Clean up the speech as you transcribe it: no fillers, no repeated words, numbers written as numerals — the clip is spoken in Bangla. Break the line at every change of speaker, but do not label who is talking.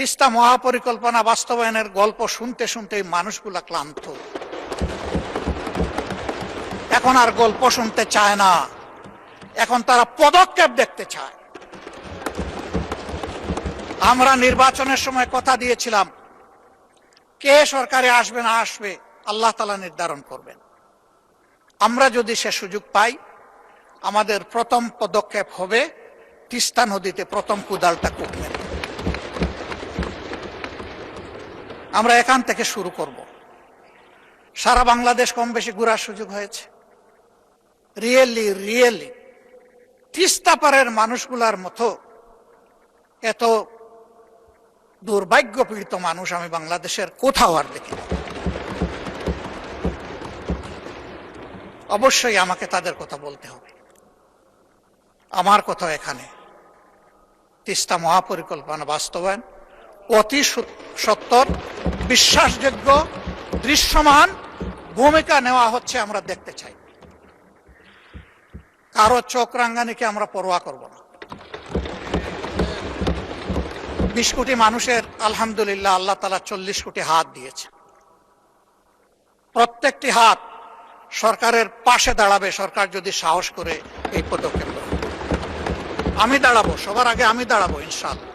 তিস্তা মহাপরিকল্পনা বাস্তবায়নের গল্প শুনতে শুনতে মানুষগুলা ক্লান্ত, এখন আর গল্প শুনতে চায় না, এখন তারা পদক্ষেপ দেখতে চায়। আমরা নির্বাচনের সময় কথা দিয়েছিলাম, কে সরকারে আসবে না আসবে আল্লাহ তাআলা নির্ধারণ করবেন। আমরা যদি সে সুযোগ পাই, আমাদের প্রথম পদক্ষেপ হবে তিস্তা নদীতে প্রথম কুদালটা কুটবেন। আমরা এখান থেকে শুরু করব। সারা বাংলাদেশ কম বেশি ঘোরার সুযোগ হয়েছে। রিয়েলি তিস্তা পারের মানুষগুলার মতো এত দুর্ভাগ্যপীড়িত মানুষ আমি বাংলাদেশের কোথাও আর দেখি না। অবশ্যই আমাকে তাদের কথা বলতে হবে। আমার কথা এখানে তিস্তা মহাপরিকল্পনা বাস্তবায়ন অতি সত্বর, বিশ্বাসযোগ্য, দৃশ্যমান ভূমিকা নেওয়া হচ্ছে, আমরা দেখতে চাই। কারো চোখ রাঙ্গানিকে আমরা পরোয়া করব না। 20 কোটি মানুষের আলহামদুলিল্লাহ আল্লাহ তাআলা 40 কোটি হাত দিয়েছে। প্রত্যেকটি হাত সরকারের পাশে দাঁড়াবে, সরকার যদি সাহস করে এই পদক্ষেপ নেয়। আমি দাঁড়াবো, সবার আগে আমি দাঁড়াবো ইনশাআল্লাহ।